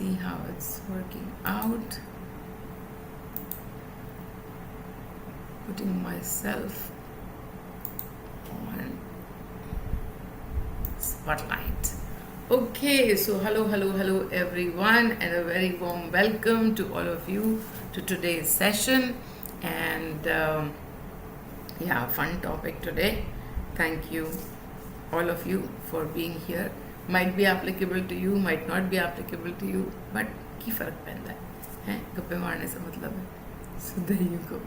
see how it's working out. Putting myself on spotlight. Okay, so hello everyone, and a very warm welcome to all of you to today's session. And yeah, fun topic today. Thank you, all of you, for being here. Might be applicable to you, might not be applicable to you, but की फर्क पैंदा है गप्पे मारने से मतलब है. So there you go.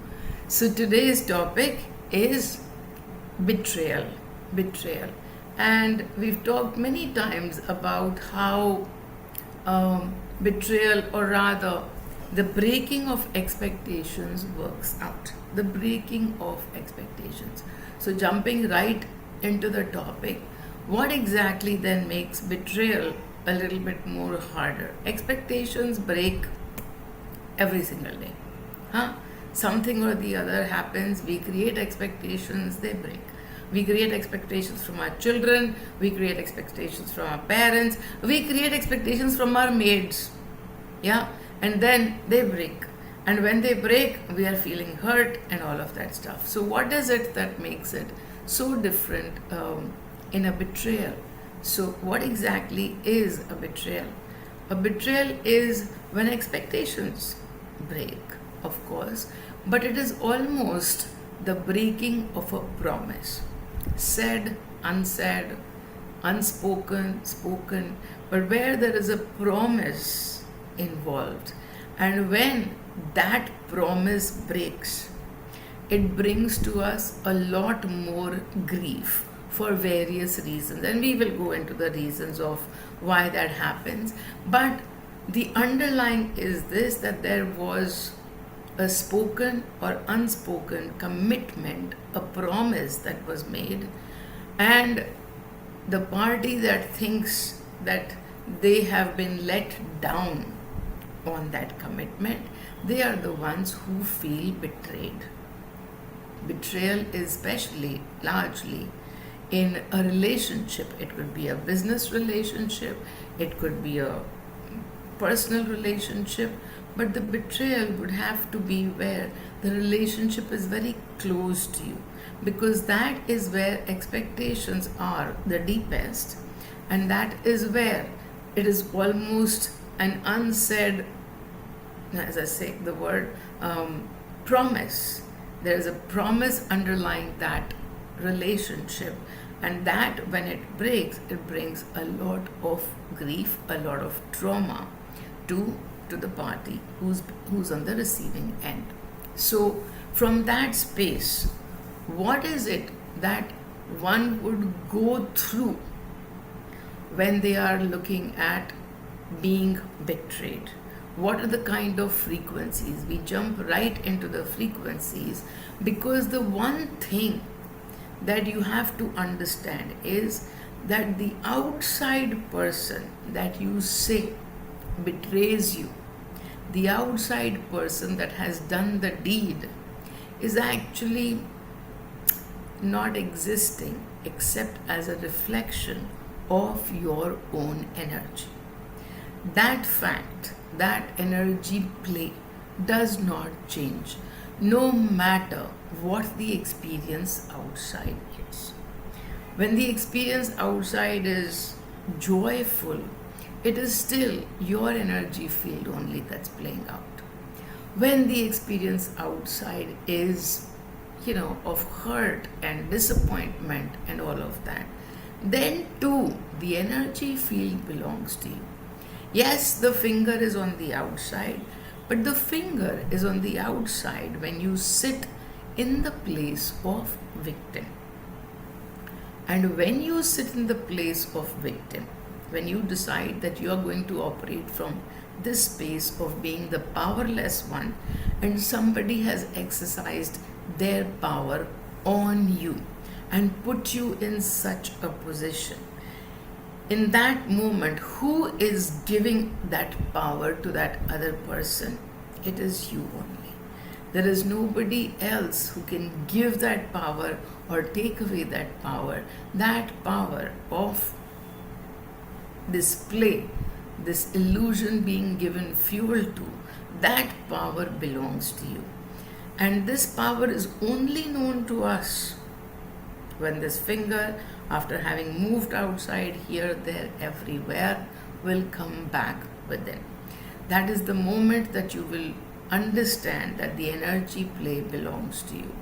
So today's topic is betrayal. And we've talked many times about how betrayal, or rather the breaking of expectations, works out. The breaking of expectations. So jumping right into the topic, what exactly then makes betrayal a little bit more harder? Expectations break every single day. Something or the other happens, we create expectations, they break. We create expectations from our children, we create expectations from our parents, we create expectations from our maids. Yeah, and then they break. And when they break, we are feeling hurt and all of that stuff. So what is it that makes it so different in a betrayal? So what exactly is a betrayal? A betrayal is when expectations break, of course, but it is almost the breaking of a promise. Said, unsaid, unspoken, spoken, but where there is a promise involved. And when that promise breaks, it brings to us a lot more grief for various reasons. And we will go into the reasons of why that happens. But the underlying is this, that there was a spoken or unspoken commitment, a promise that was made, and the party that thinks that they have been let down on that commitment, they are the ones who feel betrayed. Betrayal is especially largely in a relationship. It could be a business relationship, it could be a personal relationship, but the betrayal would have to be where the relationship is very close to you, because that is where expectations are the deepest, and that is where it is almost an unsaid, as I say the word, promise. There is a promise underlying that relationship, and that when it breaks, it brings a lot of grief, a lot of trauma to the party who's on the receiving end. So from that space, what is it that one would go through when they are looking at being betrayed? What are the kind of frequencies? We jump right into the frequencies, because the one thing that you have to understand is that the outside person that you say betrays you, the outside person that has done the deed, is actually not existing except as a reflection of your own energy. That fact, that energy play does not change, no matter what the experience outside is. When the experience outside is joyful, it is still your energy field only that's playing out. When the experience outside is, of hurt and disappointment and all of that, then too the energy field belongs to you. Yes, the finger is on the outside, but the finger is on the outside when you sit in the place of victim. And when you sit in the place of victim, when you decide that you are going to operate from this space of being the powerless one, and somebody has exercised their power on you and put you in such a position, in that moment, who is giving that power to that other person? It is you only. There is nobody else who can give that power or take away that power of display this illusion being given fuel to, that power belongs to you. And this power is only known to us when this finger, after having moved outside here, there, everywhere, will come back within. That is the moment that you will understand that the energy play belongs to you.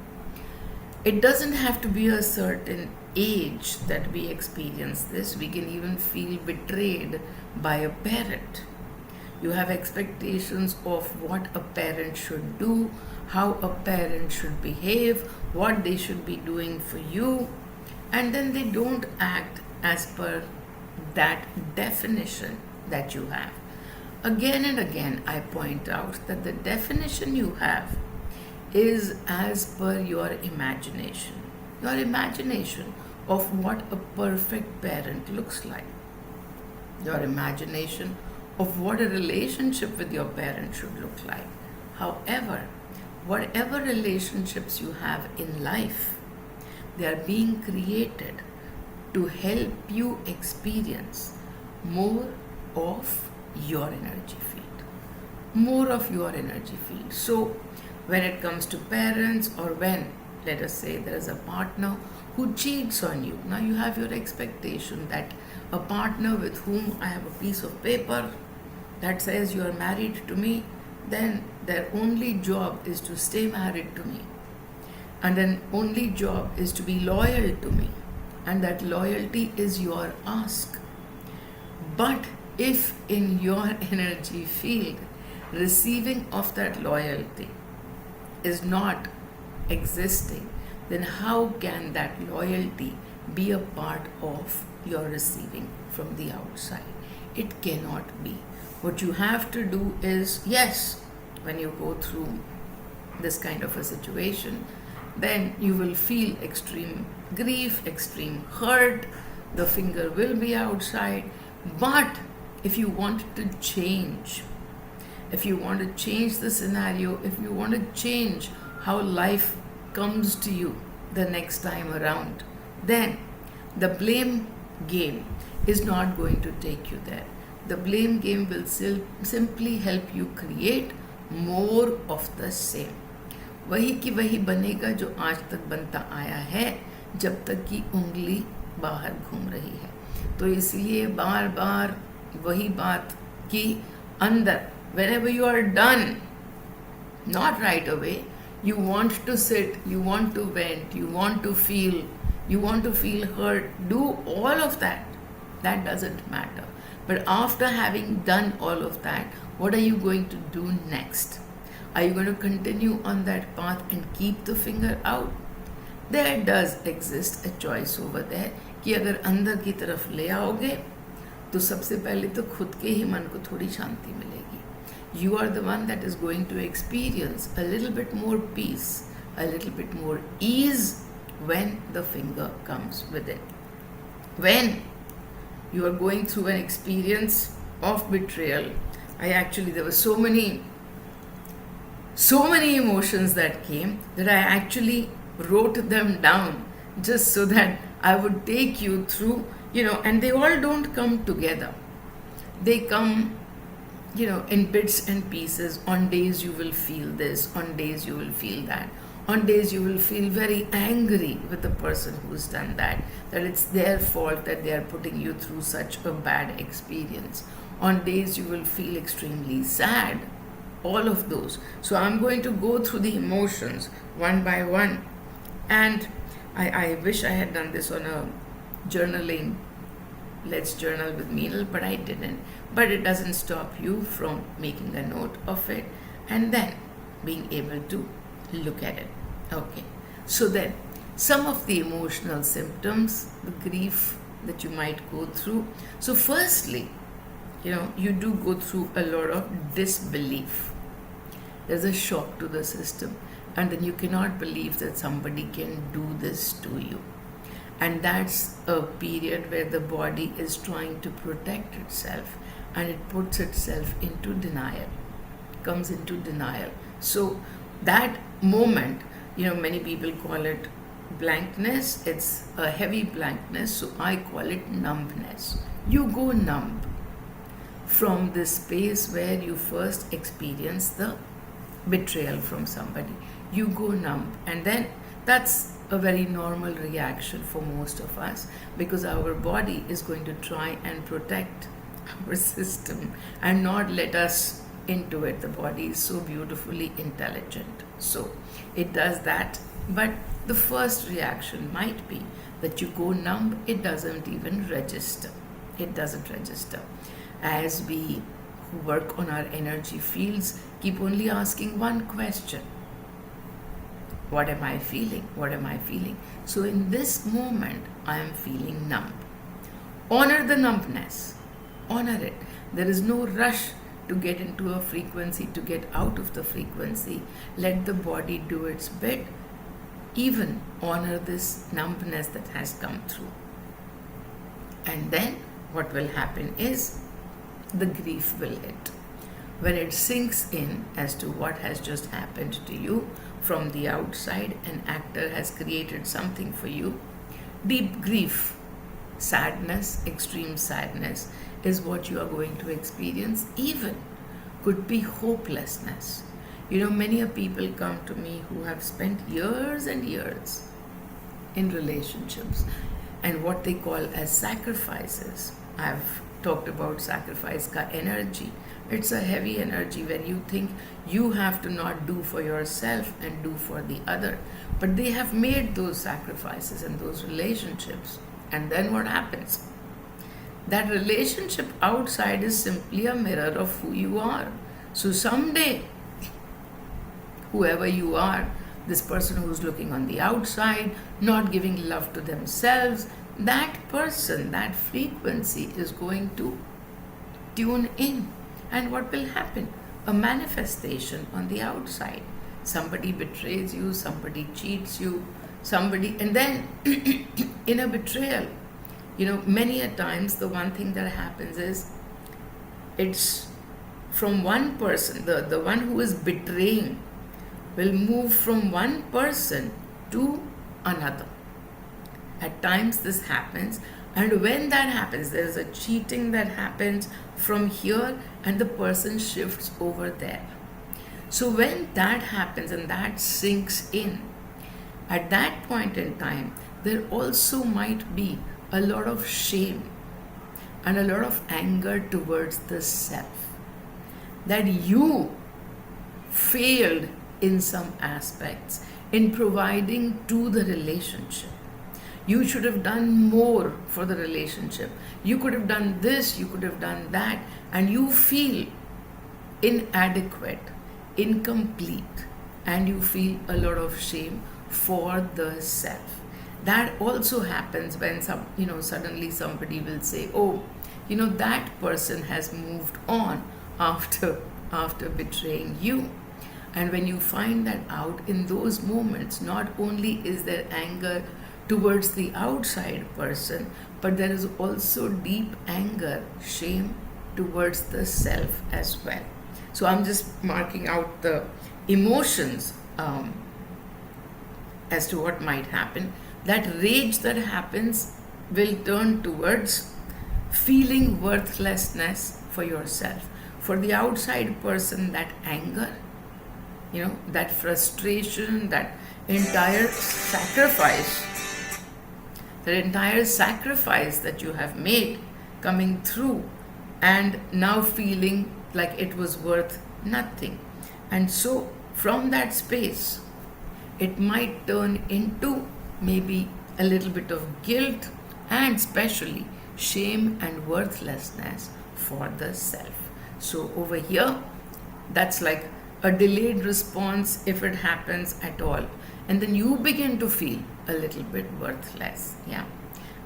It doesn't have to be a certain age that we experience this. We can even feel betrayed by a parent. You have expectations of what a parent should do, how a parent should behave, what they should be doing for you, and then they don't act as per that definition that you have. Again and again, I point out that the definition you have is as per your imagination of what a perfect parent looks like, your imagination of what a relationship with your parent should look like. However, whatever relationships you have in life, they are being created to help you experience more of your energy field. More of your energy field. So, when it comes to parents, or when, let us say, there is a partner who cheats on you, now you have your expectation that a partner with whom I have a piece of paper that says you are married to me, then their only job is to stay married to me. And then only job is to be loyal to me. And that loyalty is your ask. But if in your energy field, receiving of that loyalty is not existing, then how can that loyalty be a part of your receiving from the outside? It cannot be. What you have to do is, yes, when you go through this kind of a situation, then you will feel extreme grief, extreme hurt, the finger will be outside. But if you want to change, if you want to change the scenario, if you want to change how life comes to you the next time around, then the blame game is not going to take you there. The blame game will simply help you create more of the same. वही की वही बनेगा जो आज तक बनता आया है, जब तक की उंगली बाहर घूम रही है. तो इसलिए बार बार वही बात कि अंदर, whenever you are done, not right away, you want to sit, you want to vent, you want to feel hurt, do all of that. That doesn't matter. But after having done all of that, what are you going to do next? Are you going to continue on that path and keep the finger out? There does exist a choice over there कि अगर अंदर की तरफ ले आओगे तो सबसे पहले तो खुद के ही मन को थोड़ी शांति मिलेगी. You are the one that is going to experience a little bit more peace, a little bit more ease when the finger comes with it. When you are going through an experience of betrayal, there were so many emotions that came that I actually wrote them down just so that I would take you through, and they all don't come together. They come, in bits and pieces. On days you will feel this, on days you will feel that. On days you will feel very angry with the person who's done that it's their fault that they are putting you through such a bad experience. On days you will feel extremely sad. All of those. So I'm going to go through the emotions one by one. And I wish I had done this on a journaling, let's journal with Meenal, but I didn't. But it doesn't stop you from making a note of it and then being able to look at it. Okay. So then, some of the emotional symptoms, the grief that you might go through. So firstly, you do go through a lot of disbelief. There's a shock to the system, and then you cannot believe that somebody can do this to you. And that's a period where the body is trying to protect itself, and it puts itself into denial, comes into denial. So that moment, many people call it blankness. It's a heavy blankness, so I call it numbness. You go numb from this space where you first experience the betrayal from somebody. You go numb, and then that's a very normal reaction for most of us, because our body is going to try and protect our system and not let us into it. The body is so beautifully intelligent, so it does that. But the first reaction might be that you go numb. It doesn't even register. It doesn't register. As we who work on our energy fields keep only asking one question: what am I feeling? What am I feeling? So in this moment, I am feeling numb. Honor the numbness. Honor it. There is no rush to get into a frequency, to get out of the frequency. Let the body do its bit. Even honor this numbness that has come through. And then what will happen is the grief will hit. When it sinks in as to what has just happened to you from the outside, an actor has created something for you. Deep grief, sadness, extreme sadness is what you are going to experience. Even could be hopelessness. Many people come to me who have spent years and years in relationships and what they call as sacrifices. I've talked about sacrifice ka energy. It's a heavy energy where you think you have to not do for yourself and do for the other. But they have made those sacrifices in those relationships. And then what happens? That relationship outside is simply a mirror of who you are. So someday, whoever you are, this person who's looking on the outside, not giving love to themselves, that person, that frequency is going to tune in. And what will happen? A manifestation on the outside. Somebody betrays you, somebody cheats you, and then in a betrayal, many a times the one thing that happens is it's from one person, the one who is betraying will move from one person to another. At times this happens, and when that happens, there is a cheating that happens from here and the person shifts over there. So when that happens and that sinks in, at that point in time, there also might be a lot of shame and a lot of anger towards the self, that you failed in some aspects in providing to the relationship. You should have done more for the relationship. You could have done this, you could have done that, and you feel inadequate, incomplete, and you feel a lot of shame for the self. That also happens when suddenly somebody will say, oh, that person has moved on after betraying you. And when you find that out in those moments, not only is there anger towards the outside person, but there is also deep anger, shame towards the self as well. So I'm just marking out the emotions as to what might happen. That rage that happens will turn towards feeling worthlessness for yourself. For the outside person, that anger, that frustration, that entire sacrifice that you have made coming through, and now feeling like it was worth nothing. And so from that space, it might turn into maybe a little bit of guilt and especially shame and worthlessness for the self. So over here, that's like a delayed response if it happens at all. And then you begin to feel a little bit worthless. Yeah.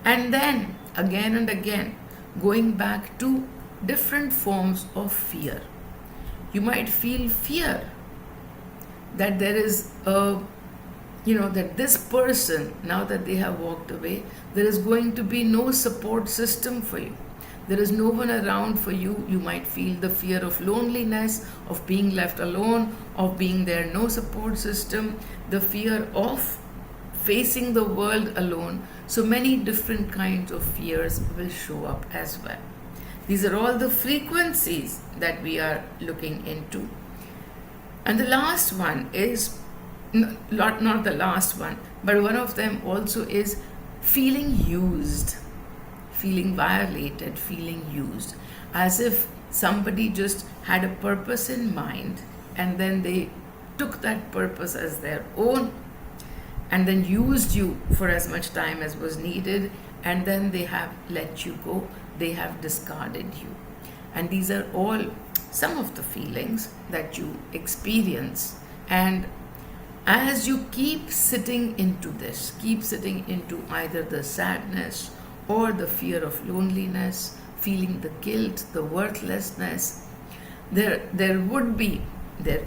And then again and again, going back to different forms of fear. You might feel fear that there is that this person, now that they have walked away, there is going to be no support system for you. There is no one around for you. You might feel the fear of loneliness, of being left alone, of being there, no support system, the fear of facing the world alone. So many different kinds of fears will show up as well. These are all the frequencies that we are looking into. And the last one is, not the last one, but one of them also is feeling used, feeling violated, feeling used, as if somebody just had a purpose in mind and then they took that purpose as their own and then used you for as much time as was needed, and then they have let you go, they have discarded you. And these are all some of the feelings that you experience. And as you keep sitting into this, keep sitting into either the sadness or the fear of loneliness, feeling the guilt, the worthlessness, there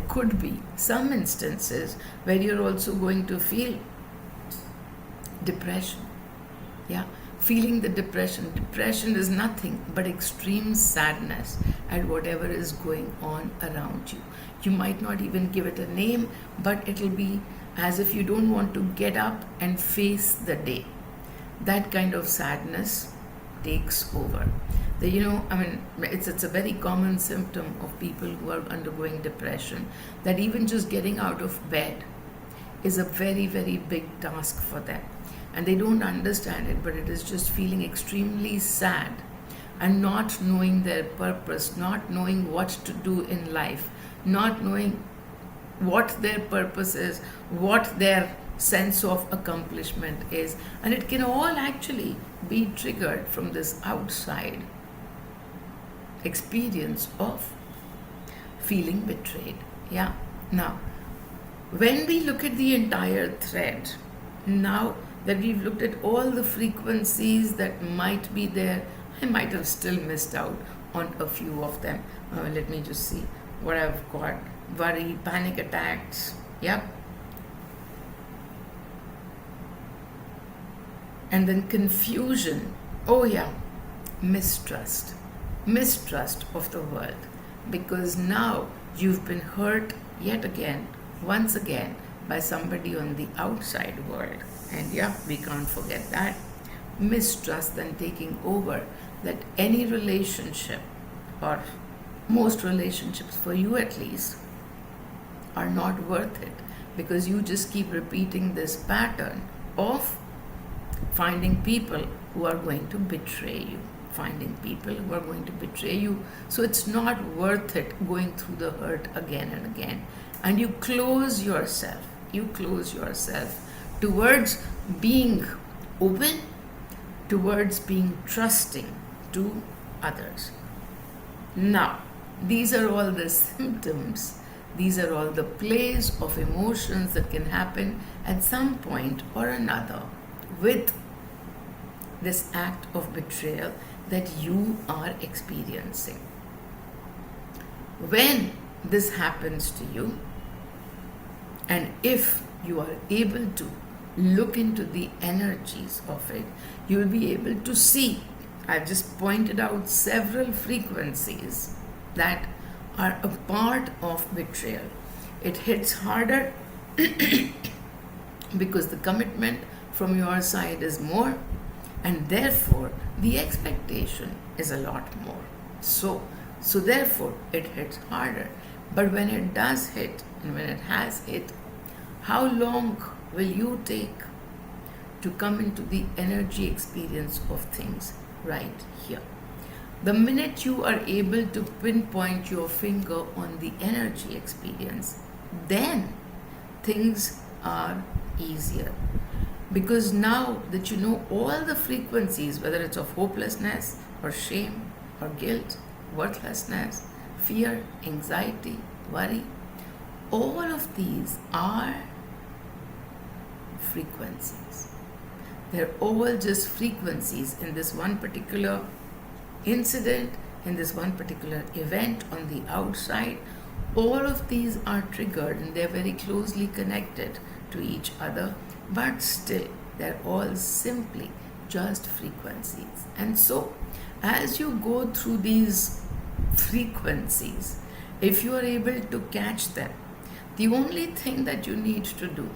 could be some instances where you're also going to feel depression. Yeah, feeling the depression. Depression is nothing but extreme sadness at whatever is going on around you. You might not even give it a name, but it'll be as if you don't want to get up and face the day. That kind of sadness takes over. It's a very common symptom of people who are undergoing depression, that even just getting out of bed is a very, very big task for them. And they don't understand it, but it is just feeling extremely sad and not knowing their purpose, not knowing what to do in life, not knowing what their purpose is, what their sense of accomplishment is. And it can all actually be triggered from this outside experience of feeling betrayed. Yeah. Now, when we look at the entire thread, now that we've looked at all the frequencies that might be there, I might have still missed out on a few of them. Let me just see what I've got. Worry, panic attacks. Yep. And then confusion. Oh yeah. Mistrust. Mistrust of the world. Because now you've been hurt yet again, once again, by somebody on the outside world. And yeah, we can't forget that. Mistrust then taking over, that any relationship, or most relationships for you at least, are not worth it, because you just keep repeating this pattern of finding people who are going to betray you. Finding people who are going to betray you. So it's not worth it going through the hurt again and again. And you close yourself. Towards being open, towards being trusting to others. Now, these are all the symptoms, these are all the plays of emotions that can happen at some point or another with this act of betrayal that you are experiencing. When this happens to you, and if you are able to look into the energies of it, you will be able to see. I've just pointed out several frequencies that are a part of betrayal. It hits harder because the commitment from your side is more, and therefore the expectation is a lot more. So therefore it hits harder. But when it does hit, and when it has hit, how long will you take to come into the energy experience of things right here? The minute you are able to pinpoint your finger on the energy experience, then things are easier. Because now that you know all the frequencies, whether it's of hopelessness or shame or guilt, worthlessness, fear, anxiety, worry, all of these are frequencies. They're all just frequencies in this one particular incident, in this one particular event on the outside. All of these are triggered and they're very closely connected to each other, but still they're all simply just frequencies. And so as you go through these frequencies, if you are able to catch them, the only thing that you need to do,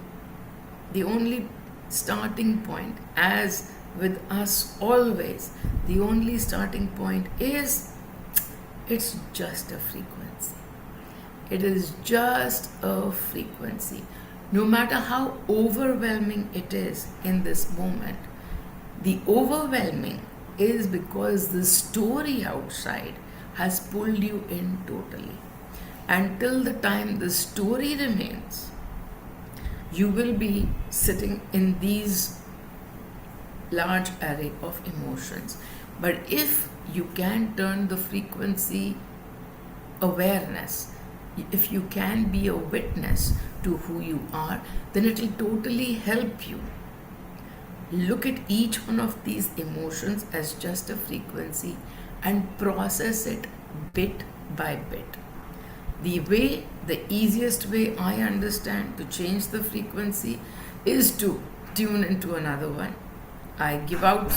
the only starting point, as with us always, the only starting point is It's just a frequency. It is just a frequency. No matter how overwhelming it is in this moment, the overwhelming is because the story outside has pulled you in totally. Until the time the story remains, you will be sitting in these large array of emotions. But if you can turn the frequency awareness, if you can be a witness to who you are, then it will totally help you. Look at each one of these emotions as just a frequency and process it bit by bit. The easiest way I understand to change the frequency is to tune into another one. I give out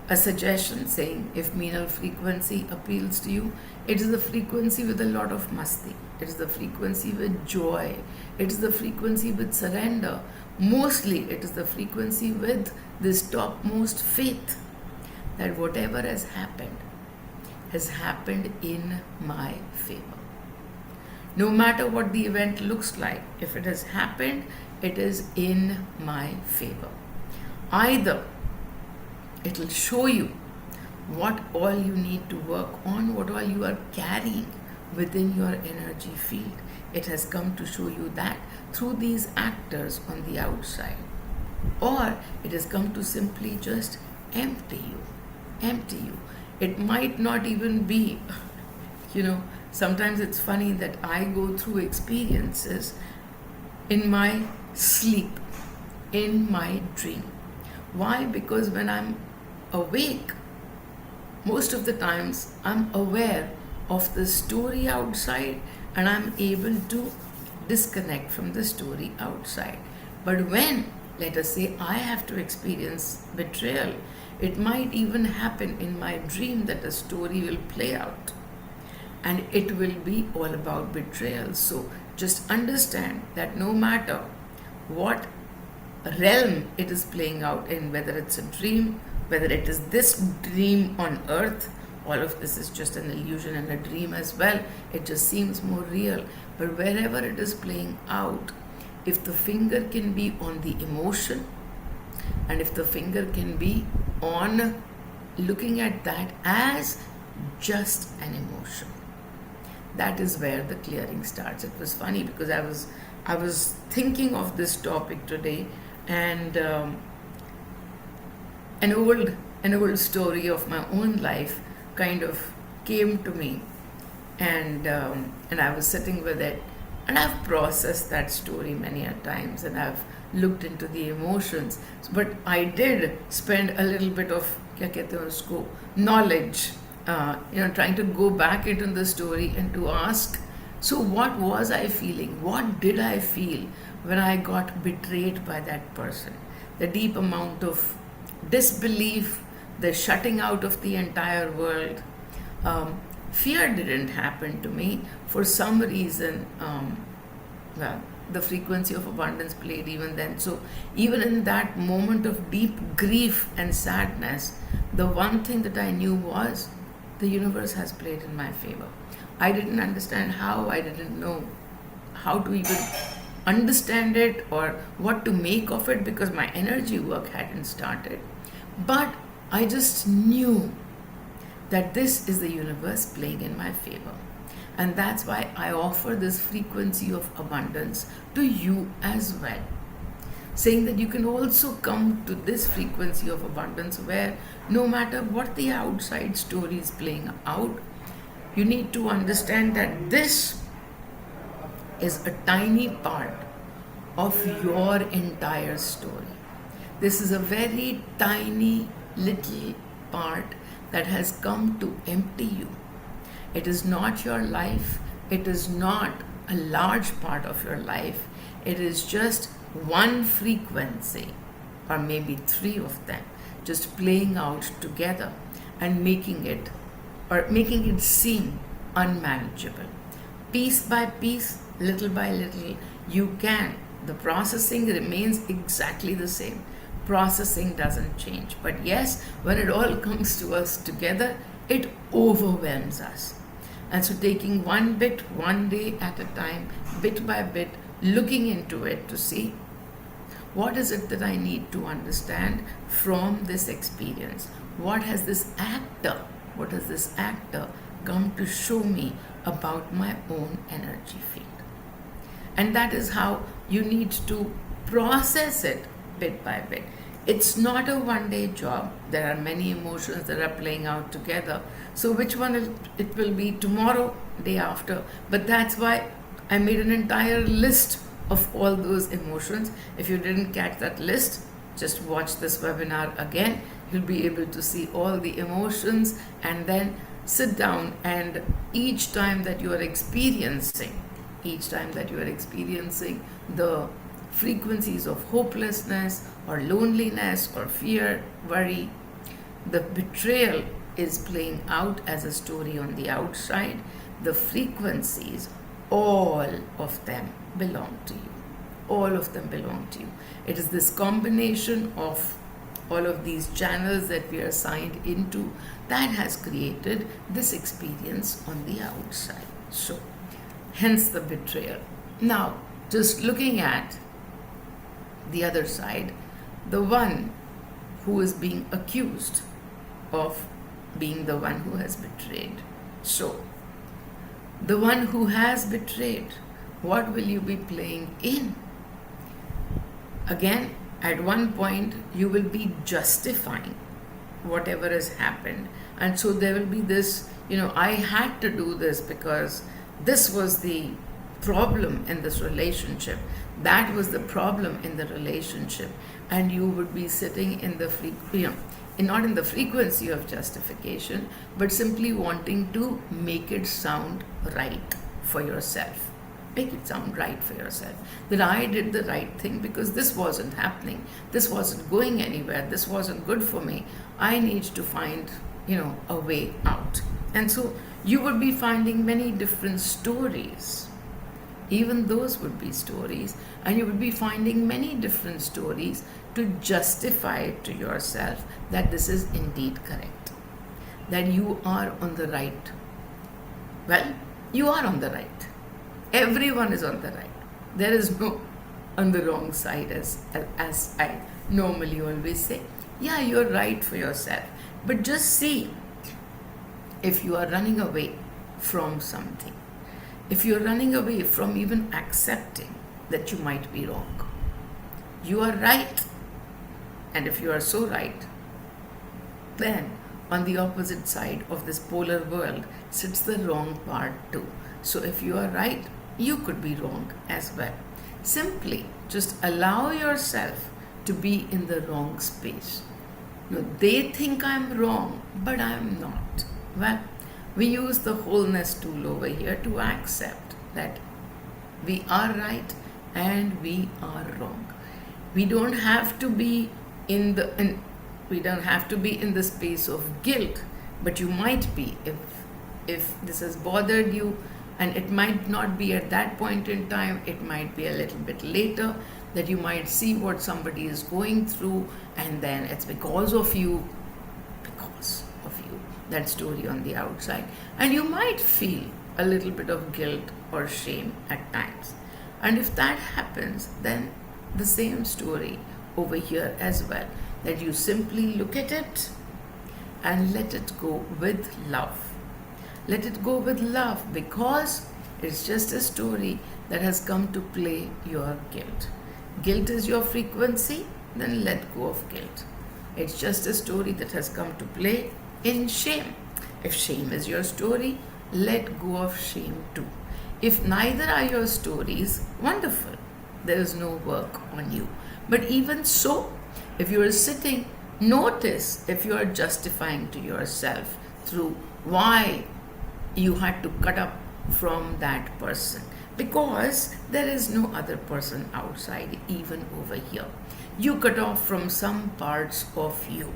a suggestion saying if Meenal frequency appeals to you, it is the frequency with a lot of masti. It is the frequency with joy. It is the frequency with surrender. Mostly it is the frequency with this topmost faith that whatever has happened in my favor. No matter what the event looks like, if it has happened, it is in my favor. Either it will show you what all you need to work on, what all you are carrying within your energy field. It has come to show you that through these actors on the outside. Or it has come to simply just empty you. It might not even be, sometimes it's funny that I go through experiences in my sleep, in my dream. Why? Because when I'm awake, most of the times I'm aware of the story outside and I'm able to disconnect from the story outside. But when, let us say, I have to experience betrayal, it might even happen in my dream that a story will play out and it will be all about betrayal. So just understand that no matter what realm it is playing out in, whether it's a dream, whether it is this dream on earth, all of this is just an illusion and a dream as well. It just seems more real. But wherever it is playing out, if the finger can be on the emotion and if the finger can be on looking at that as just an emotion, that is where the clearing starts. It was funny because I was thinking of this topic today, and an old story of my own life kind of came to me, and I was sitting with it, and I've processed that story many a times, and I've looked into the emotions. But I did spend a little bit of knowledge, trying to go back into the story and to ask, so what was I feeling? What did I feel when I got betrayed by that person? The deep amount of disbelief, the shutting out of the entire world. Fear didn't happen to me. For some reason, the frequency of abundance played even then. So even in that moment of deep grief and sadness, the one thing that I knew was the universe has played in my favor. I didn't understand how. I didn't know how to even understand it or what to make of it because my energy work hadn't started. But I just knew that this is the universe playing in my favor. And that's why I offer this frequency of abundance to you as well. Saying that you can also come to this frequency of abundance where no matter what the outside story is playing out, you need to understand that this is a tiny part of your entire story. This is a very tiny little part that has come to empty you. It is not your life. It is not a large part of your life. It is just one frequency, or maybe three of them, just playing out together and making it seem unmanageable. Piece by piece, little by little, you can. The processing remains exactly the same. Processing doesn't change. But yes, when it all comes to us together, it overwhelms us. And so taking one bit, one day at a time, bit by bit, looking into it to see what is it that I need to understand from this experience. What has this actor come to show me about my own energy field? And that is how you need to process it bit by bit. It's not a one-day job. There are many emotions that are playing out together. So which one it will be tomorrow, day after. But that's why I made an entire list of all those emotions. If you didn't catch that list, just watch this webinar again. You'll be able to see all the emotions, and then sit down, and each time that you are experiencing the frequencies of hopelessness or loneliness or fear, worry, the betrayal is playing out as a story on the outside. The frequencies, all of them belong to you. All of them belong to you. It is this combination of all of these channels that we are signed into that has created this experience on the outside. So, hence the betrayal. Now, just looking at the other side, the one who is being accused of being the one who has betrayed. So, the one who has betrayed, what will you be playing in? Again, at one point, you will be justifying whatever has happened. And so there will be this, I had to do this because this was the problem in this relationship. That was the problem in the relationship. And you would be sitting in the not in the frequency of justification, but simply wanting to make it sound right for yourself. Make it sound right for yourself. That I did the right thing because this wasn't happening. This wasn't going anywhere. This wasn't good for me. I need to find, a way out. And so you would be finding many different stories. Even those would be stories. And you would be finding many different stories to justify it to yourself that this is indeed correct. That you are on the right. Well, you are on the right. Everyone is on the right. There is no on the wrong side, as I normally always say. Yeah, you're right for yourself. But just see if you are running away from something. If you're running away from even accepting that you might be wrong. You are right. And if you are so right, then on the opposite side of this polar world sits the wrong part too. So if you are right, you could be wrong as well. Simply just allow yourself to be in the wrong space. They think I'm wrong, but I'm not. Well, we use the wholeness tool over here to accept that we are right and we are wrong. We don't have to be in the space of guilt, but you might be if this has bothered you. And it might not be at that point in time, it might be a little bit later that you might see what somebody is going through, and then it's because of you, that story on the outside. And you might feel a little bit of guilt or shame at times. And if that happens, then the same story over here as well, that you simply look at it and let it go with love. Let it go with love, because it's just a story that has come to play your guilt. Guilt is your frequency, then let go of guilt. It's just a story that has come to play in shame. If shame is your story, let go of shame too. If neither are your stories, wonderful. There is no work on you. But even so, if you are sitting, notice if you are justifying to yourself through why you had to cut up from that person, because there is no other person outside, even over here. You cut off from some parts of you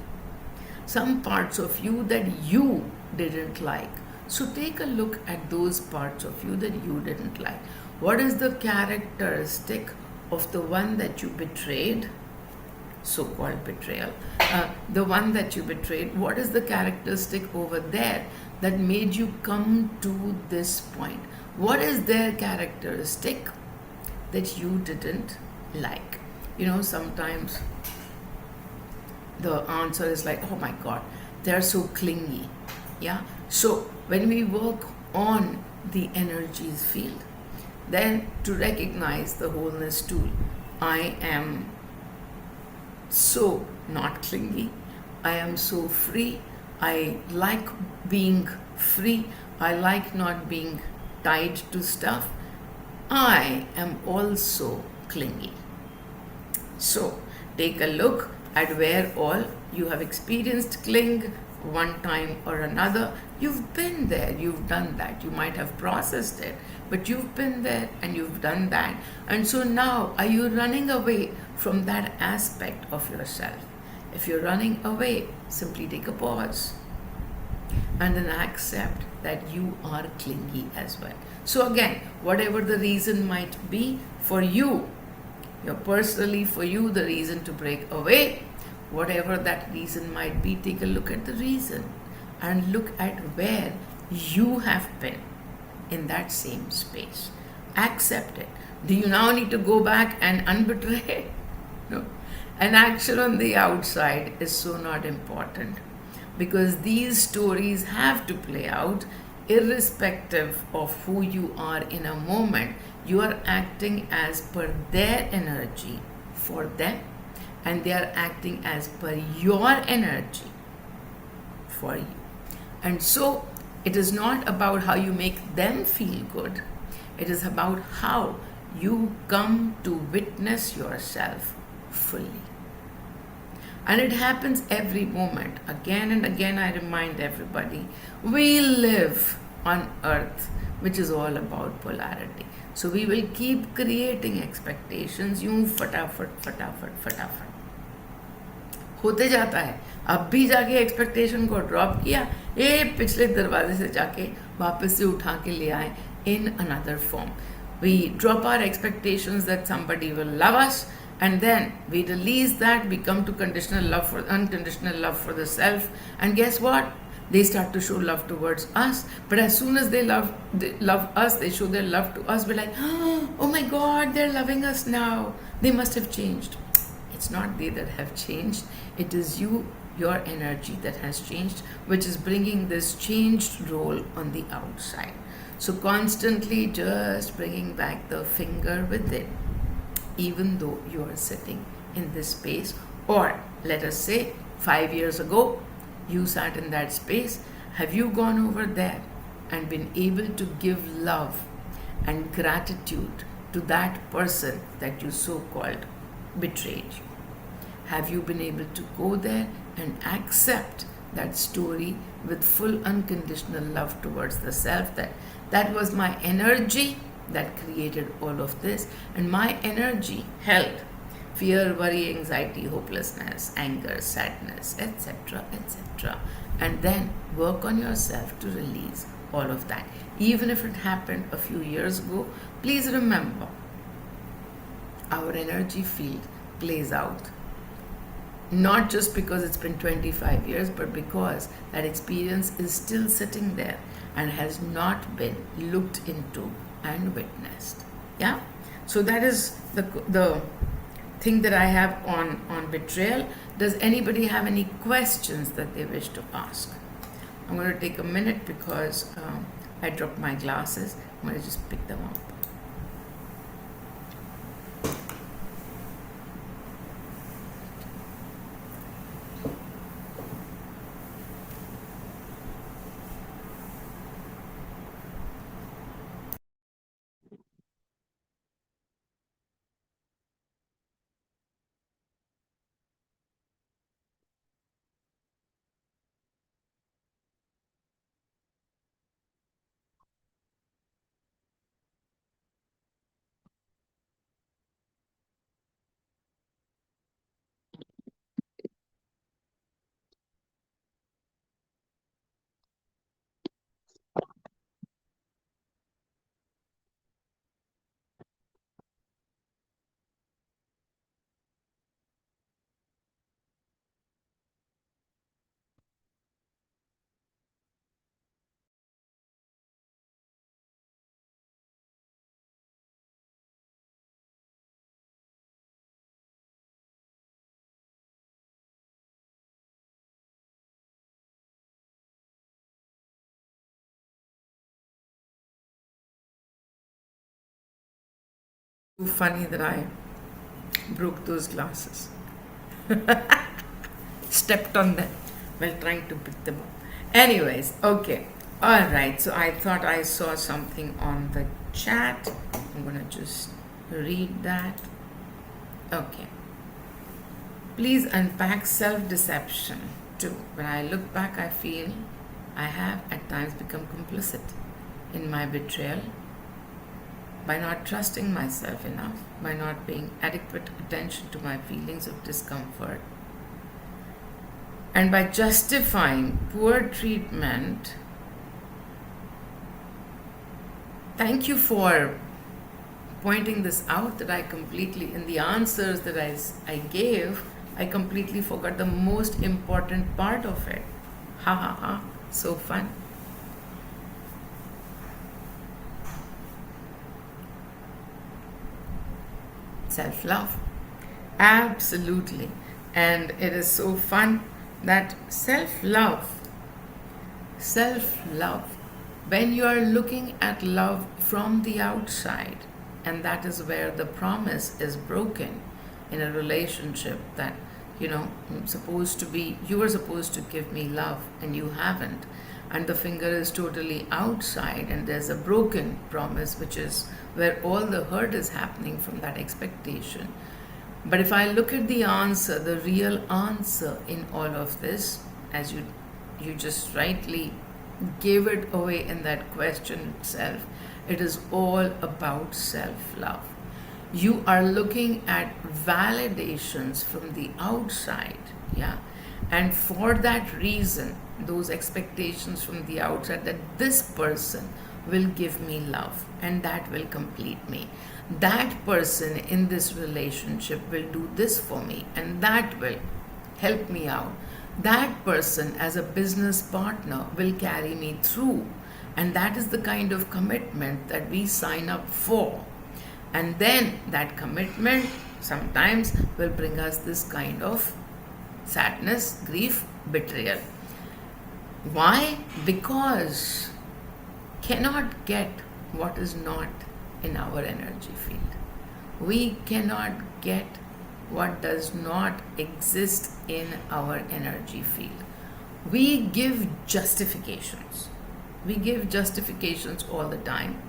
that you didn't like. So take a look at those parts of you that you didn't like. What is the characteristic of the one that you betrayed? so called betrayal. The one that you betrayed, what is the characteristic over there that made you come to this point? What is their characteristic that you didn't like? Sometimes the answer is like, oh my God, they're so clingy. Yeah. So when we work on the energies field, then to recognize the wholeness tool, I am so not clingy. I am so free. I like being free. I like not being tied to stuff. I am also clingy. So take a look at where all you have experienced cling one time or another. You've been there, you've done that. You might have processed it, but you've been there and you've done that. And so now, are you running away from that aspect of yourself? If you're running away, simply take a pause and then accept that you are clingy as well. So, again, whatever the reason might be for you, personally, for you, the reason to break away, whatever that reason might be, take a look at the reason and look at where you have been in that same space. Accept it. Do you now need to go back and unbetray? No. An action on the outside is so not important, because these stories have to play out irrespective of who you are in a moment. You are acting as per their energy for them, and they are acting as per your energy for you. And so it is not about how you make them feel good, it is about how you come to witness yourself fully. And it happens every moment. Again and again, I remind everybody, we live on earth, which is all about polarity. So we will keep creating expectations, यूं फटाफट फटाफट फटाफट होते जाता है. अब भी जाके एक्सपेक्टेशन को ड्रॉप किया, ये पिछले दरवाजे से जाके वापस से उठा के ले आए in another form. We drop our expectations that somebody will love us, and then we release that. We come to unconditional love for the self, and guess what? They start to show love towards us. But as soon as they love us, they show their love to us. We're like, oh my God, they're loving us now. They must have changed. It's not they that have changed. It is you, your energy that has changed, which is bringing this changed role on the outside. So constantly just bringing back the finger with it, even though you are sitting in this space, or let us say 5 years ago, you sat in that space. Have you gone over there and been able to give love and gratitude to that person that you so-called betrayed you? Have you been able to go there and accept that story with full unconditional love towards the self, that was my energy that created all of this, and my energy held fear, worry, anxiety, hopelessness, anger, sadness, etc., etc., and then work on yourself to release all of that. Even if it happened a few years ago, please remember, our energy field plays out not just because it's been 25 years, but because that experience is still sitting there and has not been looked into and witnessed. Yeah? So that is the thing that I have on betrayal. Does anybody have any questions that they wish to ask? I'm going to take a minute because I dropped my glasses. I'm going to just pick them up. Funny that I broke those glasses, stepped on them while trying to pick them up. Anyways, okay. All right. So I thought I saw something on the chat. I'm going to just read that. Okay. Please unpack self deception too. When I look back, I feel I have at times become complicit in my betrayal by not trusting myself enough, by not paying adequate attention to my feelings of discomfort, and by justifying poor treatment. Thank you for pointing this out, that I completely, in the answers that I gave, I completely forgot the most important part of it. Ha ha ha, so fun. Self-love. Absolutely. And it is so fun that self-love, when you are looking at love from the outside, and that is where the promise is broken in a relationship, that you were supposed to give me love and you haven't, and the finger is totally outside, and there's a broken promise, which is where all the hurt is happening from that expectation. But if I look at the answer, the real answer in all of this, as you just rightly gave it away in that question itself, it is all about self-love. You are looking at validations from the outside, yeah, and for that reason, those expectations from the outside, that this person will give me love and that will complete me, that person in this relationship will do this for me and that will help me out, that person as a business partner will carry me through, and that is the kind of commitment that we sign up for. And then that commitment sometimes will bring us this kind of sadness, grief, betrayal. Why? Because cannot get what is not in our energy field. We cannot get what does not exist in our energy field. We give justifications. We give justifications all the time.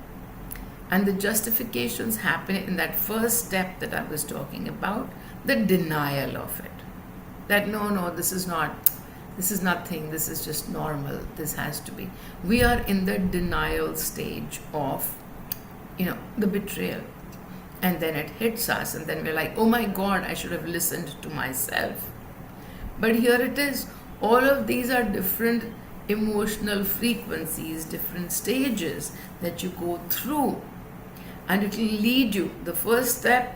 And the justifications happen in that first step that I was talking about, the denial of it. That no, this is nothing, this is just normal, this has to be. We are in the denial stage of, the betrayal. And then it hits us, and then we're like, oh my God, I should have listened to myself. But here it is. All of these are different emotional frequencies, different stages that you go through. And it will lead you. The first step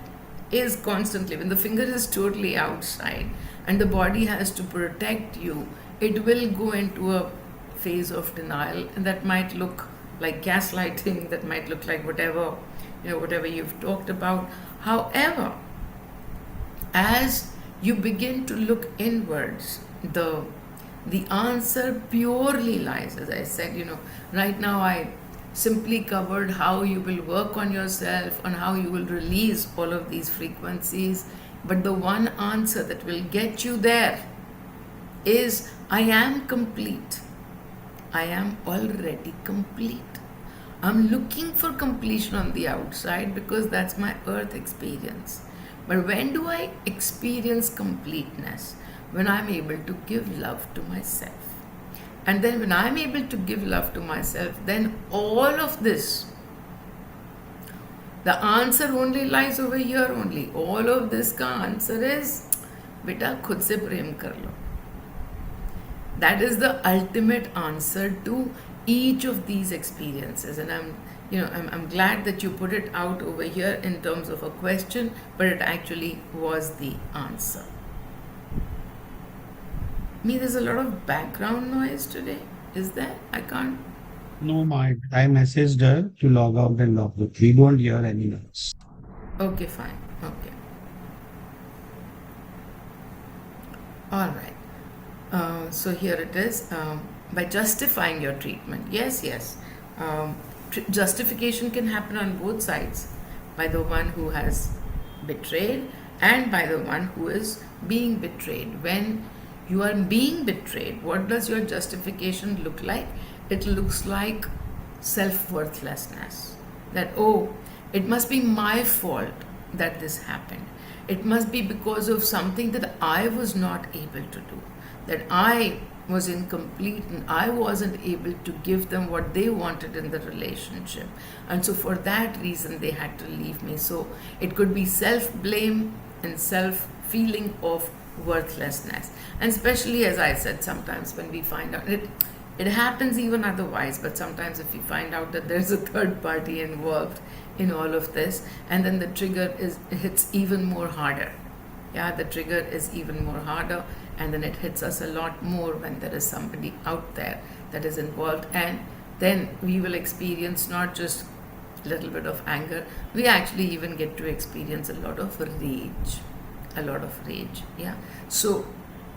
is constantly, when the finger is totally outside and the body has to protect you, it will go into a phase of denial, and that might look like gaslighting, that might look like whatever you've talked about. However, as you begin to look inwards, the answer purely lies, as I said, right now I simply covered how you will work on yourself, on how you will release all of these frequencies. But the one answer that will get you there is, I am complete. I am already complete. I'm looking for completion on the outside because that's my earth experience. But when do I experience completeness? When I'm able to give love to myself. And then when I'm able to give love to myself, then all of this, the answer only lies over here only. All of this ka answer is, beta khud se prem kar lo. That is the ultimate answer to each of these experiences. And I'm glad that you put it out over here in terms of a question, but it actually was the answer. There's a lot of background noise today. Is there? I can't. No, I messaged her to log out and log in. We don't hear any noise. Okay, fine. Okay. All right. So here it is. By justifying your treatment. Yes. Justification can happen on both sides. by the one who has betrayed and by the one who is being betrayed. When you are being betrayed, what does your justification look like? It looks like self worthlessness. That, oh, it must be my fault that this happened. It must be because of something that I was not able to do, that I was incomplete and I wasn't able to give them what they wanted in the relationship. And so for that reason, they had to leave me. So it could be self blame and self feeling of worthlessness. And especially, as I said, sometimes when we find out it happens even otherwise, but sometimes if you find out that there's a third party involved in all of this, and then the trigger is hits even more harder. Yeah, the trigger is even more harder, and then it hits us a lot more when there is somebody out there that is involved, and then we will experience not just a little bit of anger, we actually even get to experience a lot of rage. A lot of rage. Yeah. So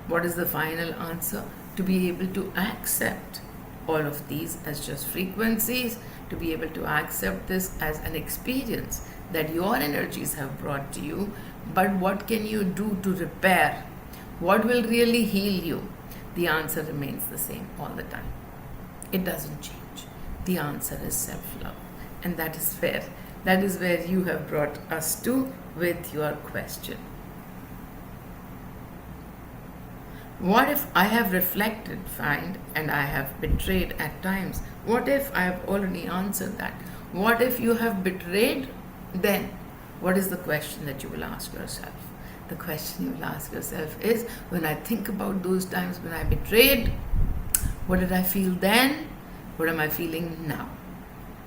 what is the final answer? To be able to accept all of these as just frequencies, to be able to accept this as an experience that your energies have brought to you. But what can you do to repair? What will really heal you? The answer remains the same all the time. It doesn't change. The answer is self-love. And that is where you have brought us to with your question. What if I have reflected, find, and I have betrayed at times? What if I have already answered that? What if you have betrayed? Then, what is the question that you will ask yourself? The question you will ask yourself is, when I think about those times when I betrayed, what did I feel then? What am I feeling now?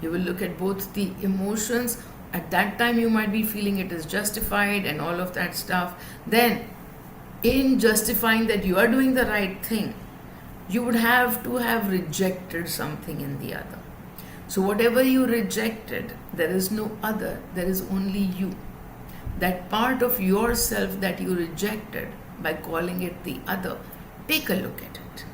You will look at both the emotions. At that time, you might be feeling it is justified and all of that stuff. Then, in justifying that you are doing the right thing, you would have to have rejected something in the other. So, whatever you rejected, there is no other, there is only you. That part of yourself that you rejected by calling it the other, take a look at it.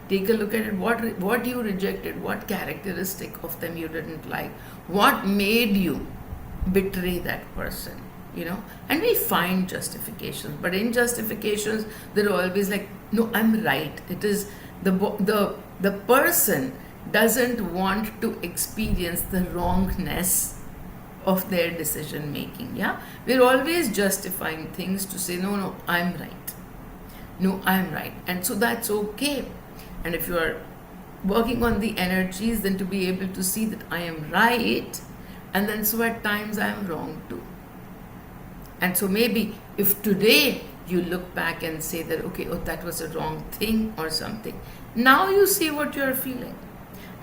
Take a look at it. What you rejected, what characteristic of them you didn't like, what made you betray that person. And we find justifications, but in justifications they're always like, no, I'm right. It is the person doesn't want to experience the wrongness of their decision making. Yeah, we're always justifying things to say, no, I'm right. No, I'm right. And so that's okay. And if you are working on the energies, then to be able to see that I am right, and then so at times I am wrong too. And so maybe if today you look back and say that, okay, oh, that was a wrong thing or something, now you see what you're feeling.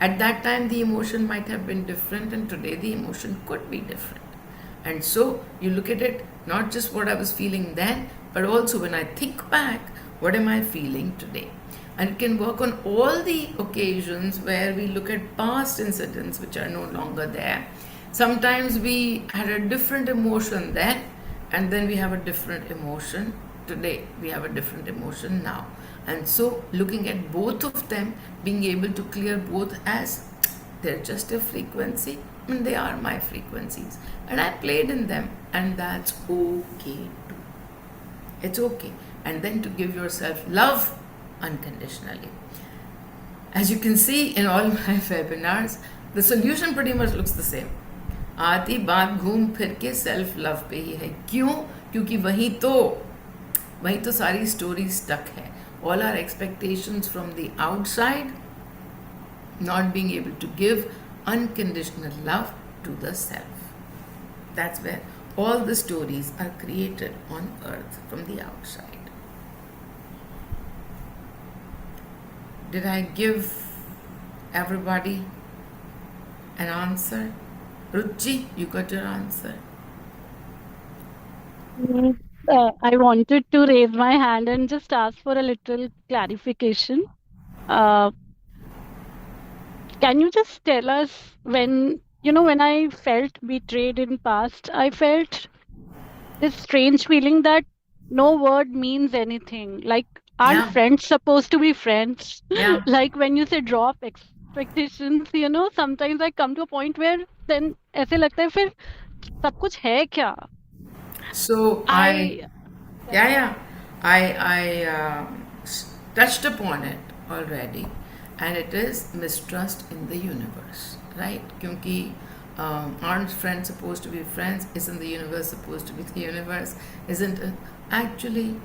At that time, the emotion might have been different, and today the emotion could be different. And so you look at it, not just what I was feeling then, but also when I think back, what am I feeling today? And it can work on all the occasions where we look at past incidents which are no longer there. Sometimes we had a different emotion then, and then we have a different emotion today. We have a different emotion now. And so looking at both of them, being able to clear both as they're just a frequency and they are my frequencies. And I played in them, and that's okay too. It's okay. And then to give yourself love unconditionally. As you can see in all my webinars, the solution pretty much looks the same. आती बात घूम फिर के self love पे ही है. क्यों? क्योंकि वहीं तो सारी स्टोरी स्टक है. All our expectations from the outside, not being able to give unconditional love to the self. That's where all the stories are created on earth from the outside. Did I give everybody an answer? Ruchi, you got your answer. Mm, I wanted to raise my hand and just ask for a little clarification. Uh, can you just tell us when I felt betrayed in past, I felt this strange feeling that no word means anything. Like, aren't Yeah, friends supposed to be friends? yeah, Like when you say drop expectations, sometimes I come to a point where then ऐसे लगता है फिर सब कुछ है क्या? So I yeah. yeah, yeah, I touched upon it already, and it is mistrust in the universe, right? Because aren't friends supposed to be friends? Isn't the universe supposed to be the universe? Isn't it? Actually,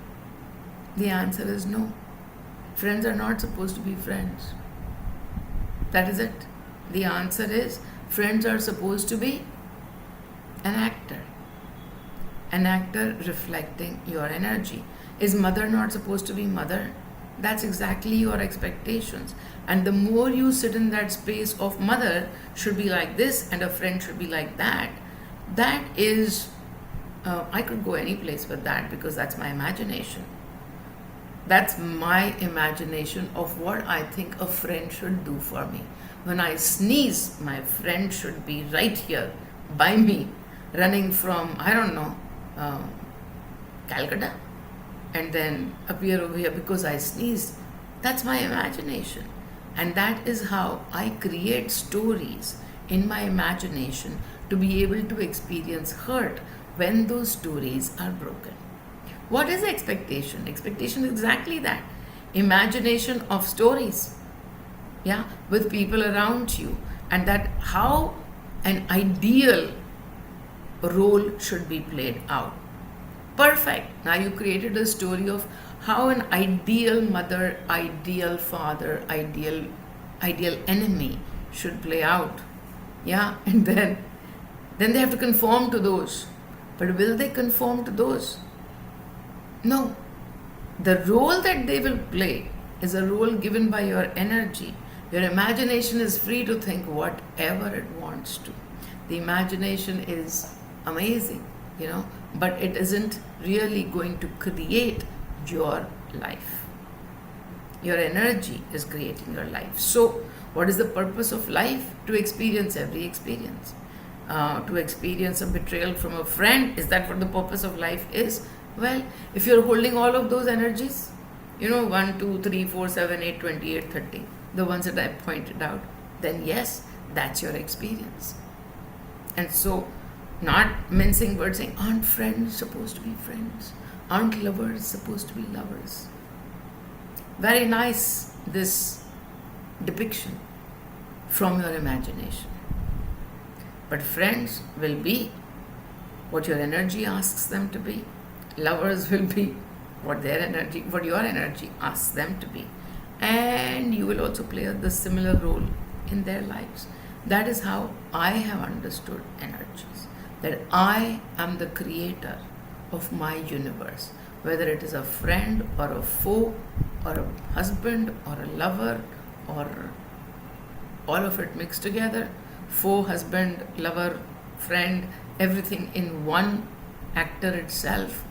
the answer is no. Friends are not supposed to be friends. That is it. The answer is friends are supposed to be an actor. An actor reflecting your energy. Is mother not supposed to be mother? That's exactly your expectations. And the more you sit in that space of mother should be like this and a friend should be like that, that is, I could go any place with that because that's my imagination. That's my imagination of what I think a friend should do for me. When I sneeze, my friend should be right here by me, running from, I don't know, Calcutta, and then appear over here because I sneezed. That's my imagination. And that is how I create stories in my imagination to be able to experience hurt when those stories are broken. What is expectation? Expectation is exactly that, imagination of stories, yeah, with people around you, and that how an ideal role should be played out. Perfect. Now you created a story of how an ideal mother, ideal father, ideal enemy should play out. Yeah, and then they have to conform to those. But will they conform to those? No. The role that they will play is a role given by your energy. Your imagination is free to think whatever it wants to. The imagination is amazing, but it isn't really going to create your life. Your energy is creating your life. So, what is the purpose of life? To experience every experience. To experience a betrayal from a friend, is that what the purpose of life is? Well, if you're holding all of those energies, 1, 2, 3, 4, 7, 8, 28, 30, the ones that I pointed out, then yes, that's your experience. And so, not mincing words, saying, aren't friends supposed to be friends? Aren't lovers supposed to be lovers? Very nice, this depiction from your imagination. But friends will be what your energy asks them to be. Lovers will be what your energy asks them to be. And you will also play the similar role in their lives. That is how I have understood energies. That I am the creator of my universe. Whether it is a friend or a foe or a husband or a lover or all of it mixed together. Foe, husband, lover, friend, everything in one actor itself.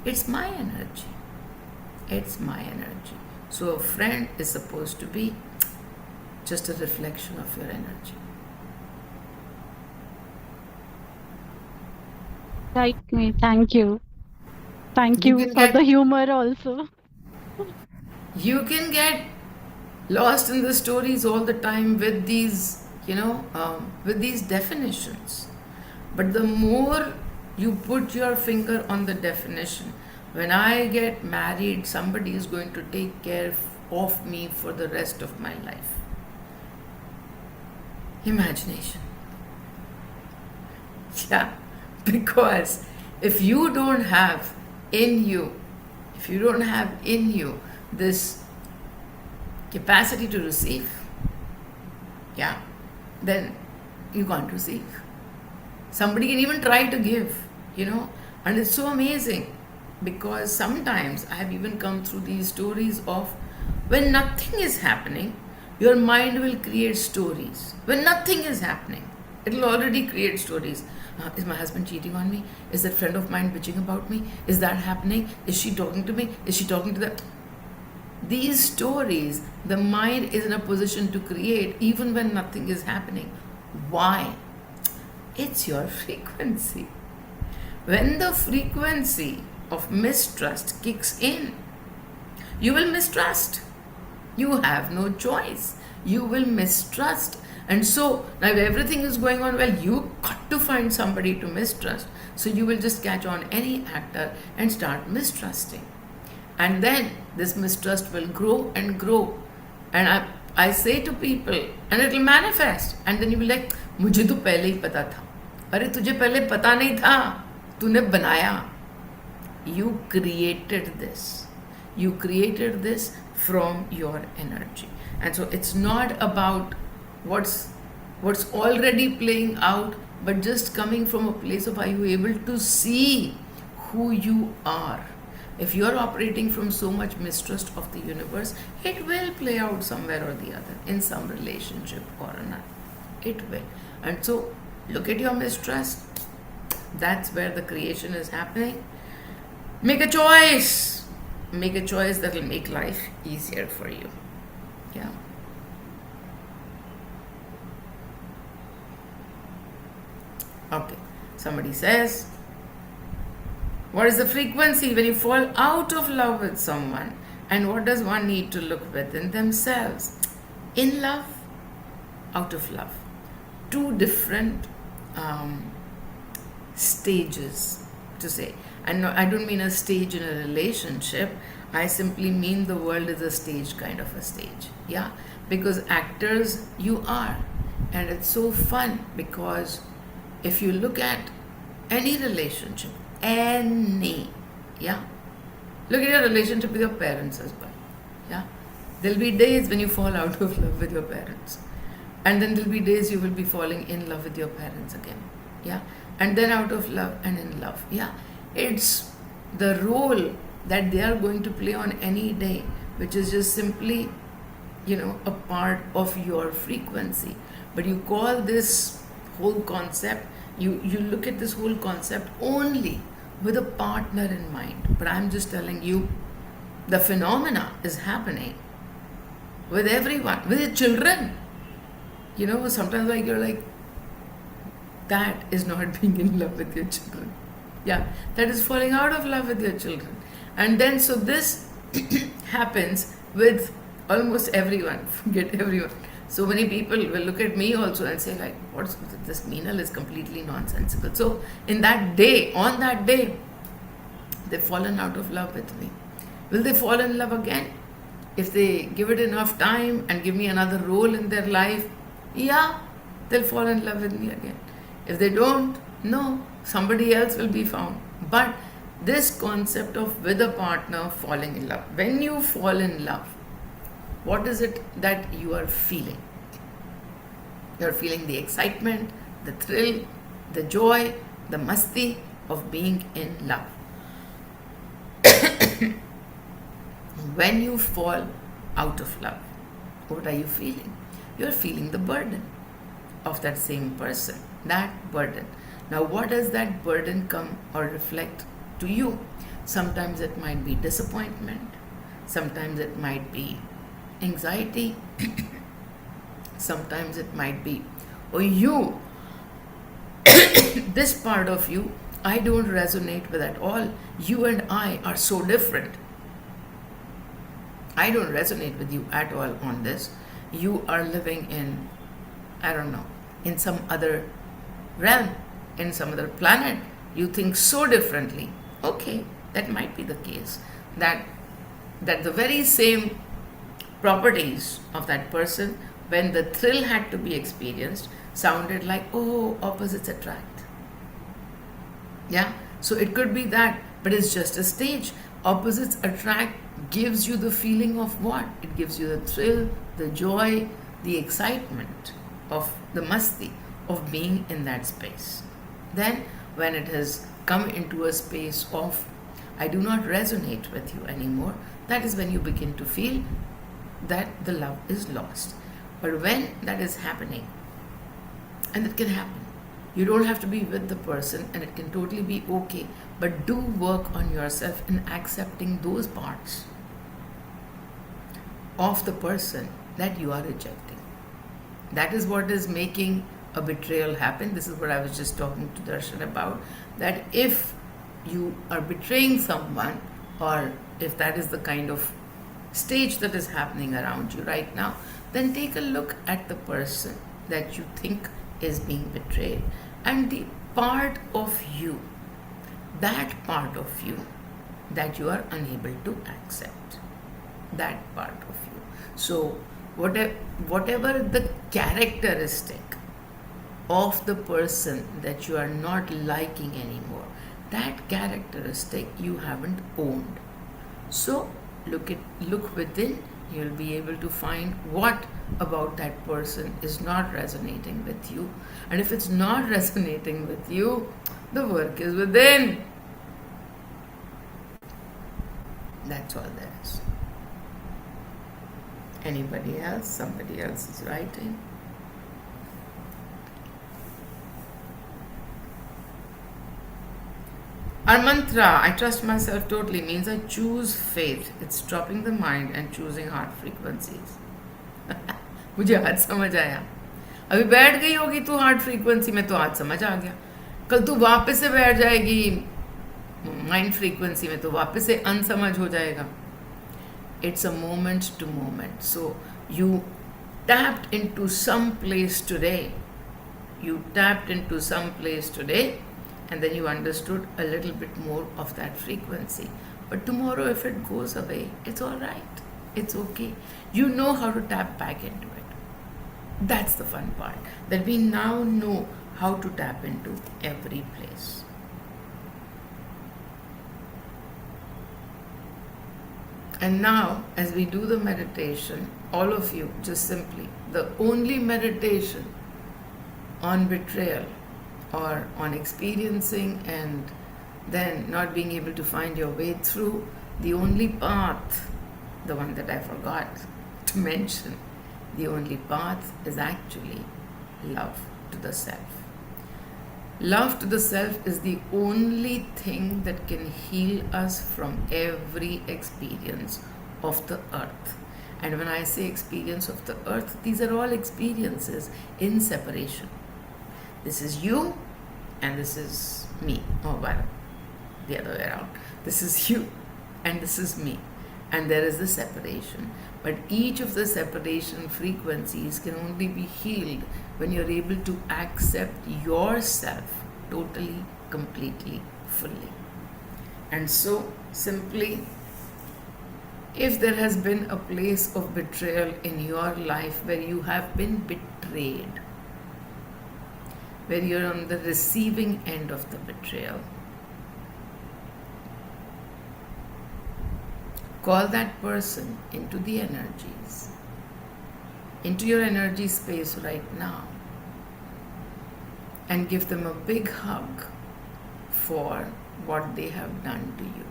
It's my energy. It's my energy. So a friend is supposed to be just a reflection of your energy. Right, me. Thank you. Thank You you can for the get humor also. you can get lost in the stories all the time with these with these definitions, but the more you put your finger on the definition, when I get married, somebody is going to take care of me for the rest of my life. Imagination. Yeah, because if you don't have in you this capacity to receive, yeah, then you can't receive. Somebody can even try to give, and it's so amazing because sometimes I have even come through these stories of when nothing is happening, your mind will create stories. When nothing is happening, it will already create stories. Is my husband cheating on me? Is that friend of mine bitching about me? Is that happening? Is she talking to me? Is she talking to that? These stories, the mind is in a position to create even when nothing is happening. Why? It's your frequency. When the frequency of mistrust kicks in, you will mistrust. You have no choice. You will mistrust. And so, now if everything is going on well, you got to find somebody to mistrust. So you will just catch on any actor and start mistrusting. And then this mistrust will grow and grow. And I say to people, and it will manifest. And then you will be like, मुझे तो पहले ही पता था. अरे तुझे पहले पता नहीं था, तूने बनाया. You created this. You created this from your energy. And so it's not about what's already playing out, but just coming from a place of, are you able to see who you are? If you're operating from so much mistrust of the universe, it will play out somewhere or the other, in some relationship or another. It will. And so look at your mistrust. That's where the creation is happening. Make a choice. Make a choice that will make life easier for you. Yeah. Okay. Somebody says, what is the frequency when you fall out of love with someone? And what does one need to look within themselves? In love, out of love. Two different stages, to say. And no, I don't mean a stage in a relationship. I simply mean the world is a stage, kind of a stage. Yeah. Because actors, you are. And it's so fun because if you look at any relationship, yeah, look at your relationship with your parents as well. Yeah. There'll be days when you fall out of love with your parents. And then there'll be days you will be falling in love with your parents again. Yeah. And then out of love and in love. Yeah. It's the role that they are going to play on any day, which is just simply, a part of your frequency. But you call this whole concept, you look at this whole concept only with a partner in mind. But I'm just telling you, the phenomena is happening with everyone, with your children. Sometimes you're like, that is not being in love with your children. Yeah, that is falling out of love with your children. And then, so this happens with almost everyone. Forget everyone. So many people will look at me also and say like, what's this? Meenal is completely nonsensical. So on that day, they've fallen out of love with me. Will they fall in love again? If they give it enough time and give me another role in their life, yeah, they'll fall in love with me again. If they don't, no, somebody else will be found. But this concept of with a partner falling in love, when you fall in love, what is it that you are feeling? You're feeling the excitement, the thrill, the joy, the masti of being in love. When you fall out of love, what are you feeling? You're feeling the burden of that same person, that burden. Now, what does that burden come or reflect to you? Sometimes it might be disappointment. Sometimes it might be anxiety. Sometimes it might be, this part of you, I don't resonate with at all. You and I are so different. I don't resonate with you at all on this. You are living in, in some other realm, in some other planet. You think so differently. Okay, that might be the case. That the very same properties of that person, when the thrill had to be experienced, sounded like, opposites attract. Yeah, so it could be that, but it's just a stage. Opposites attract gives you the feeling of what? It gives you the thrill, the joy, the excitement of the masti of being in that space. Then when it has come into a space of, I do not resonate with you anymore, that is when you begin to feel that the love is lost. But when that is happening, and it can happen, you don't have to be with the person, and it can totally be okay, but do work on yourself in accepting those parts of the person that you are rejecting. That is what is making a betrayal happen. This is what I was just talking to Darshan about, that if you are betraying someone, or if that is the kind of stage that is happening around you right now, then take a look at the person that you think is being betrayed and the part of you, that part of you that you are unable to accept, that part of you. So whatever the characteristic of the person that you are not liking anymore, that characteristic you haven't owned. So look within, you'll be able to find what about that person is not resonating with you. And if it's not resonating with you, the work is within. That's all there is. Anybody else? Somebody else is writing. Our mantra, I trust myself totally, means I choose faith. It's dropping the mind and choosing heart frequencies. मुझे आज समझ आया. अभी बैठ गई होगी तू heart frequency में, तो आज समझ आ गया. कल तू वापस से बैठ जाएगी माइंड फ्रीक्वेंसी में, तो वापस से अनसमझ हो जाएगा. It's a moment to moment. So you tapped into some place today. You tapped into some place today, and then you understood a little bit more of that frequency. But tomorrow, if it goes away, it's all right. It's okay. You know how to tap back into it. That's the fun part. That we now know how to tap into every place. And now, as we do the meditation, all of you, just simply, the only meditation on betrayal or on experiencing and then not being able to find your way through, the only path, the one that I forgot to mention, the only path is actually love to the self. Love to the self is the only thing that can heal us from every experience of the earth. And when I say experience of the earth, these are all experiences in separation. This is you and this is me. Oh, well, the other way around. This is you and this is me. And there is the separation. But each of the separation frequencies can only be healed when you're able to accept yourself totally, completely, fully. And so, simply, if there has been a place of betrayal in your life where you have been betrayed, where you're on the receiving end of the betrayal, call that person into the energies, into your energy space right now, and give them a big hug for what they have done to you.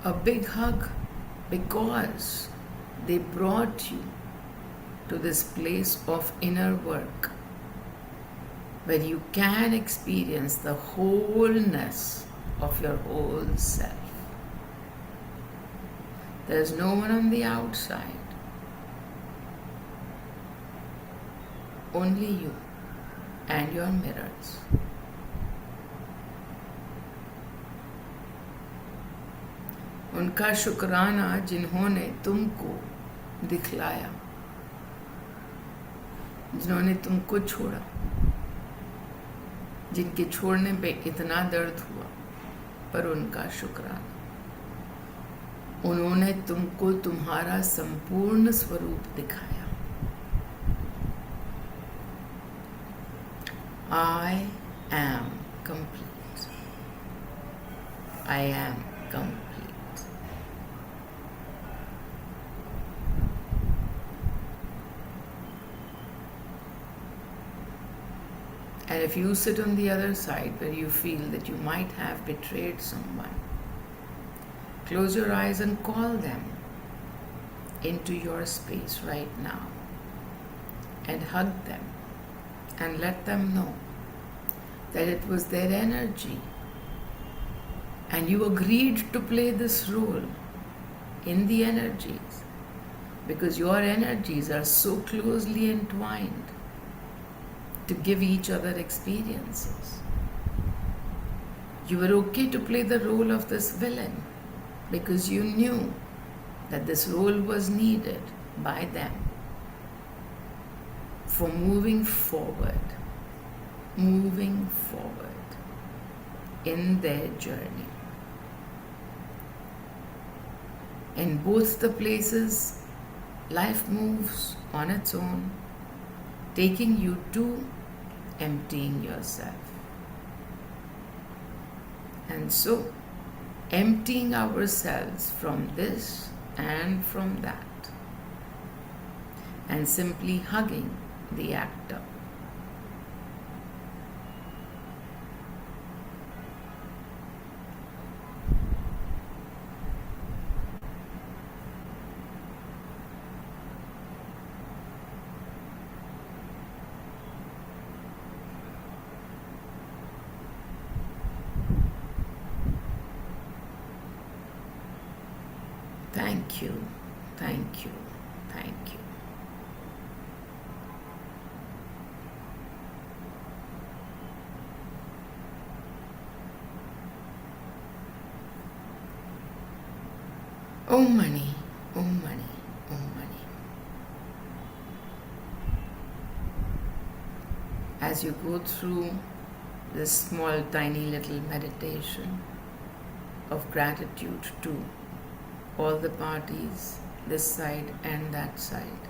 A big hug because they brought you to this place of inner work where you can experience the wholeness of your whole self. There's no one on the outside, only you and your mirrors. उनका शुक्राना जिन्होंने तुमको दिखलाया, जिन्होंने तुमको छोड़ा, जिनके छोड़ने पे इतना दर्द हुआ, पर उनका शुक्राना. उन्होंने तुमको तुम्हारा संपूर्ण स्वरूप दिखाया. I am complete. I am complete. And if you sit on the other side where you feel that you might have betrayed someone, close your eyes and call them into your space right now and hug them and let them know that it was their energy and you agreed to play this role in the energies because your energies are so closely entwined to give each other experiences. You were okay to play the role of this villain because you knew that this role was needed by them for moving forward moving forward in their journey. In both the places, life moves on its own, taking you to emptying yourself. And so, emptying ourselves from this and from that, and simply hugging the actor. Thank you, thank you, thank you. Oh money, oh money, oh money. As you go through this small, tiny little meditation of gratitude to all the parties, this side and that side,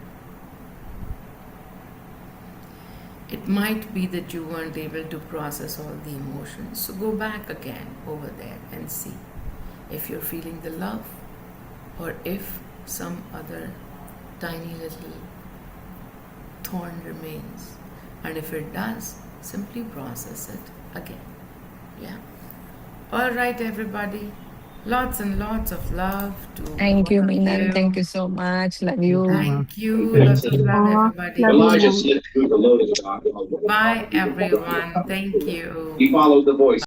it might be that you weren't able to process all the emotions. So go back again over there and see if you're feeling the love or if some other tiny little thorn remains. And if it does, simply process it again. Yeah. All right, everybody. Lots and lots of love to Thank all you, of Meenal. Thank you. you so much. Love Thank you, you. Ma. Thank you. Thank Lots of you. love, Love everybody. you, ma'am. Bye, everyone. Thank you.